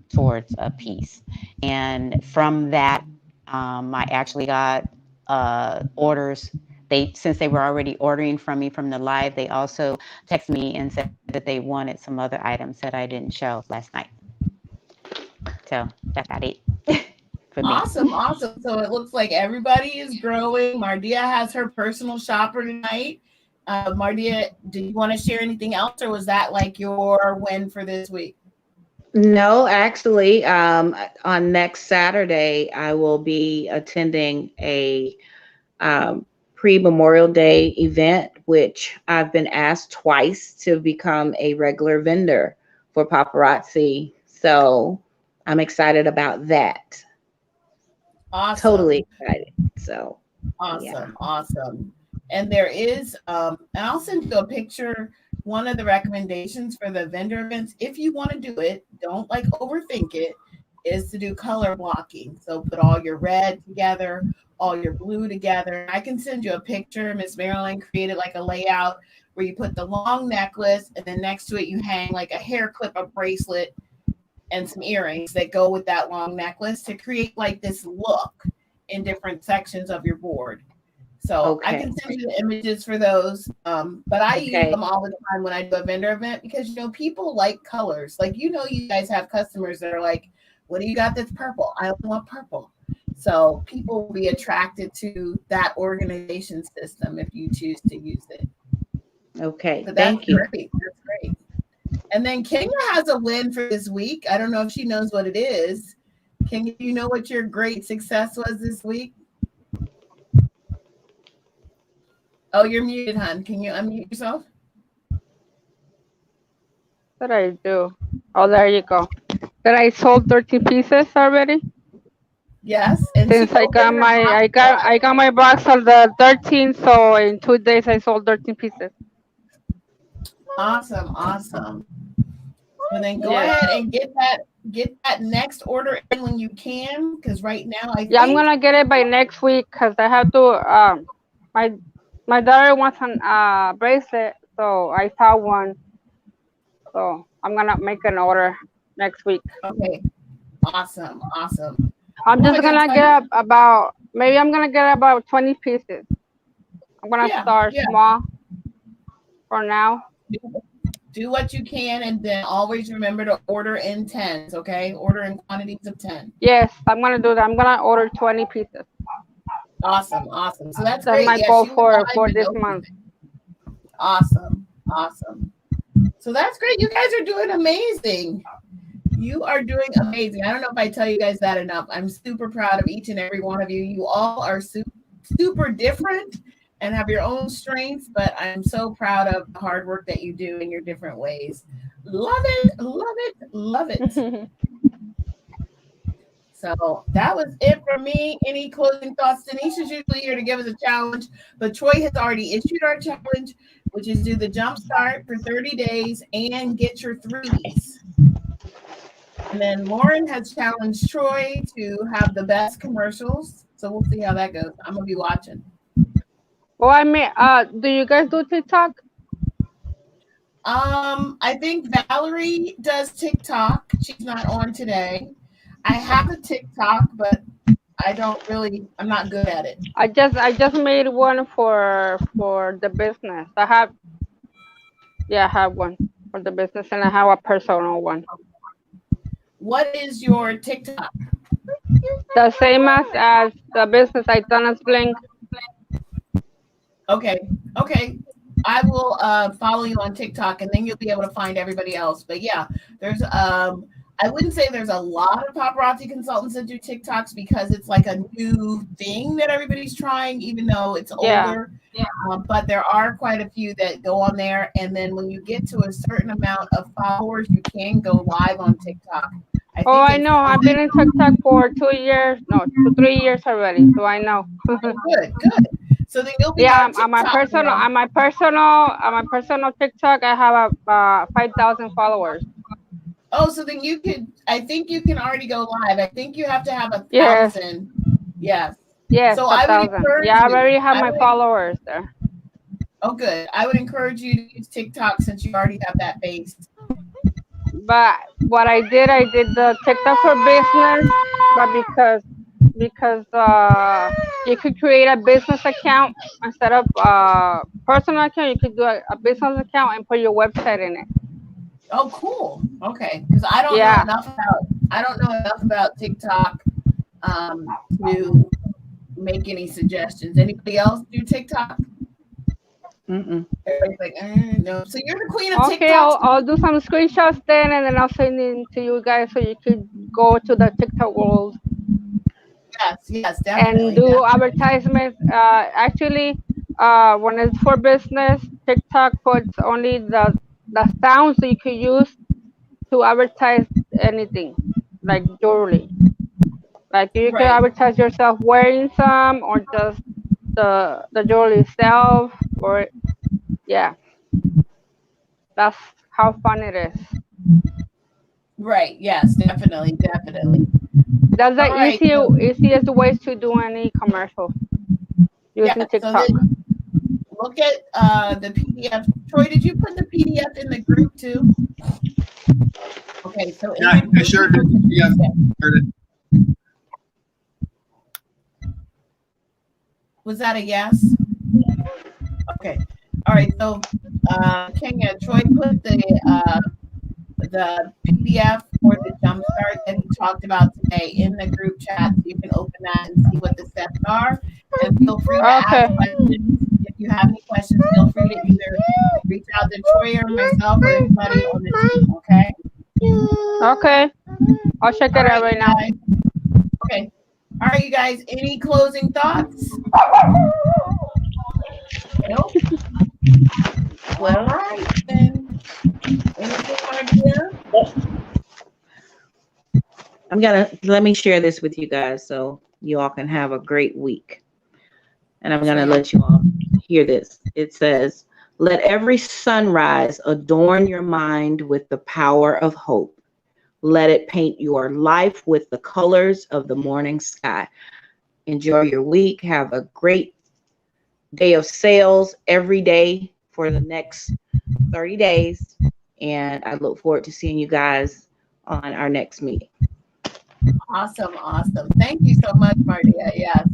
towards a piece. And from that, I actually got orders. Since they were already ordering from me from the live, they also texted me and said that they wanted some other items that I didn't show last night. So that's about it for me. Awesome. So it looks like everybody is growing. Mardia has her personal shopper tonight. Mardia, do you want to share anything else, or was that like your win for this week? No, actually, on next Saturday, I will be attending a pre-Memorial Day event, which I've been asked twice to become a regular vendor for paparazzi. So I'm excited about that. Awesome. Totally excited. So awesome. And there is, and I'll send you a picture. One of the recommendations for the vendor events, if you want to do it, don't like overthink it, is to do color blocking. So put all your red together, all your blue together. I can send you a picture. Miss Marilyn created like a layout where you put the long necklace, and then next to it you hang like a hair clip, a bracelet, and some earrings that go with that long necklace to create like this look in different sections of your board. So I can send you the images for those. But I use them all the time when I do a vendor event, because, you know, people like colors. Like, you know, you guys have customers that are like, what do you got that's purple? I only want purple. So people will be attracted to that organization system if you choose to use it. Okay, so thank you. Great. That's great. And then Kenya has a win for this week. I don't know if she knows what it is. Kenya, do you know what your great success was this week? Oh, you're muted, hon. Can you unmute yourself? What did I do? Oh, there you go. That I sold 13 pieces already. Yes, and since I got my box on the 13th, so in 2 days I sold 13 pieces. Awesome. So then go ahead and get that next order in when you can, because right now I think I'm gonna get it by next week, because I have to. My daughter wants a bracelet, so I saw one. So I'm gonna make an order next week. Okay. Awesome. I'm just gonna get about 20 pieces. I'm gonna start small for now. Do what you can, and then always remember to order in 10s, okay? Order in quantities of 10. Yes, I'm gonna do that. I'm gonna order 20 pieces. Awesome. So that's great. My goal for this month. Awesome. So that's great. You guys are doing amazing. You are doing amazing. I don't know if I tell you guys that enough. I'm super proud of each and every one of you. You all are super different and have your own strengths, but I'm so proud of the hard work that you do in your different ways. Love it. So that was it for me. Any closing thoughts? Denise is usually here to give us a challenge, but Troy has already issued our challenge, which is do the jump start for 30 days and get your 3s. And then Lauren has challenged Troy to have the best commercials. So we'll see how that goes. I'm gonna be watching. Well, I mean, do you guys do TikTok? I think Valerie does TikTok. She's not on today. I have a TikTok, but I'm not good at it. I just made one for the business. I have one for the business, and I have a personal one. What is your TikTok? The same as the business. I done as Blink. Okay. I will follow you on TikTok, and then you'll be able to find everybody else. But yeah, there's I wouldn't say there's a lot of paparazzi consultants that do TikToks because it's like a new thing that everybody's trying, even though it's older. Yeah. But there are quite a few that go on there. And then when you get to a certain amount of followers, you can go live on TikTok. I know. I've been in TikTok for 2 years, no, 3 years already. So I know. Good. So then you'll be on my personal TikTok. I have 5,000 followers. Oh, so then I think you can already go live. I think you have to have 1,000. Yes. Yes. So I would encourage I already have my followers there. Oh, good. I would encourage you to use TikTok since you already have that base. But what I did the TikTok for business, but because you could create a business account instead of personal account. You could do a business account and put your website in it. Oh, cool. Okay, because I don't know enough about TikTok to make any suggestions. Anybody else do TikTok? Everybody's like, no. So you're the queen of TikTok. Okay, I'll do some screenshots then, and then I'll send it to you guys so you could go to the TikTok world. Yes, definitely. And do advertisements. Actually, when it's for business, TikTok puts only the sounds that you could use to advertise anything, like jewelry. Like you can advertise yourself wearing some, or just the jewelry itself, or that's how fun it is. Right. Yes, definitely. That's the easiest ways to do any commercial using TikTok. So look at the PDF. Troy, did you put the PDF in the group too? Okay, so yeah, I sure did. Yeah, sure did. Was that a yes? Okay. All right. So, Kenya, Troy put the PDF for the jumpstart that he talked about today in the group chat, so you can open that and see what the steps are. And feel free to ask questions. If you have any questions, feel free to either reach out to Troy or myself or anybody on the team. Okay. Okay. I'll check it out right now. Okay. All right, you guys. Any closing thoughts? Nope. Well, all right then. Anything let me share this with you guys so you all can have a great week. And I'm gonna let you all hear this. It says, "Let every sunrise adorn your mind with the power of hope. Let it paint your life with the colors of the morning sky." Enjoy your week. Have a great day of sales every day for the next 30 days. And I look forward to seeing you guys on our next meeting. Awesome. Thank you so much, Martia. Yes.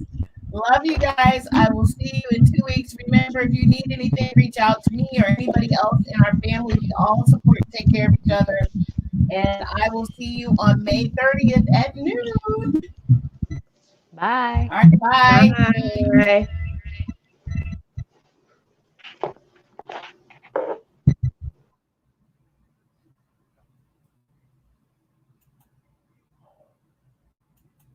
Love you guys. I will see you in 2 weeks. Remember, if you need anything, reach out to me or anybody else in our family. We all support and take care of each other. And I will see you on May 30th at noon. Bye. All right, bye. Bye.